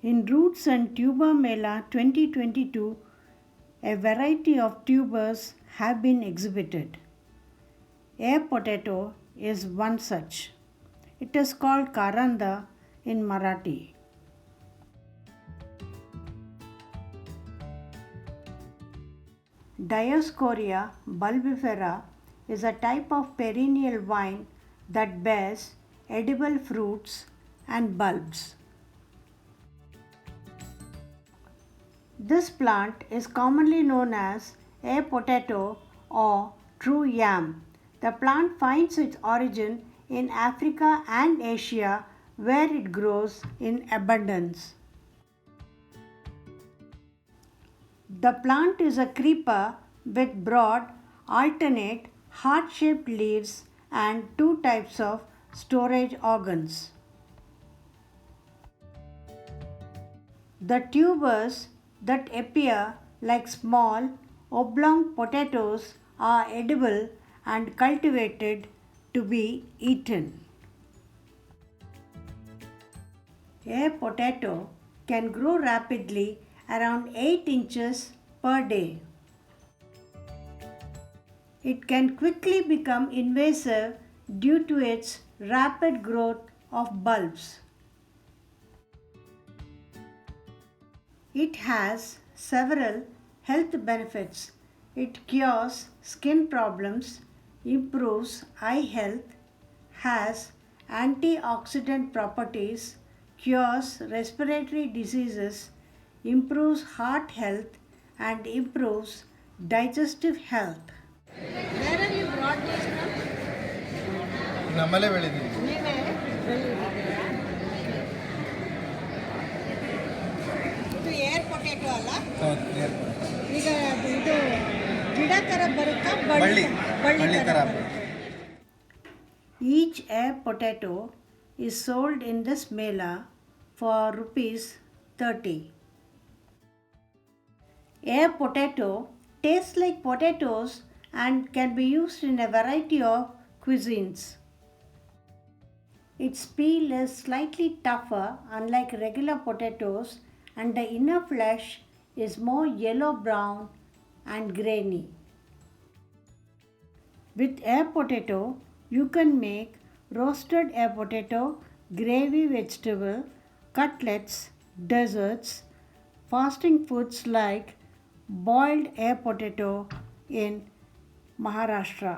In Roots and Tuber Mela 2022, a variety of tubers have been exhibited. Air potato is one such. It is called Karanda in Marathi. Dioscorea bulbifera is a type of perennial vine that bears edible fruits and bulbs. This plant is commonly known as air potato or true yam. The plant finds its origin in Africa and Asia where it grows in abundance. The plant is a creeper with broad, alternate, heart-shaped leaves and two types of storage organs. The tubers that appear like small, oblong potatoes are edible and cultivated to be eaten. Air potato can grow rapidly around 8 inches per day. It can quickly become invasive due to its rapid growth of bulbs. It has several health benefits. It cures skin problems, improves eye health, has antioxidant properties, cures respiratory diseases, improves heart health, and improves digestive health. Where have you brought this from? ನಮ್ಮಲ್ಲೇ ಬೆಳೆದೀವಿ. ನೀವೇ ಬೆಳೆದಿದ್ದೀರಾ? ಇದು air potato ಅಲ್ಲ? ಹೌದು, airport. ಈಗ ಇದು ಗಿಡ ಥರ ಬರುತ್ತಾ ಬಳ್ಳಿ ಥರ ಬರುತ್ತೆ? Each air potato is sold in this mela for rupees 30. Air potato tastes like potatoes and can be used in a variety of cuisines. Its peel is slightly tougher, unlike regular potatoes, and the inner flesh is more yellow-brown and grainy. With air potato, you can make roasted air potato, gravy vegetable, cutlets, desserts, fasting foods like boiled air potato in Maharashtra.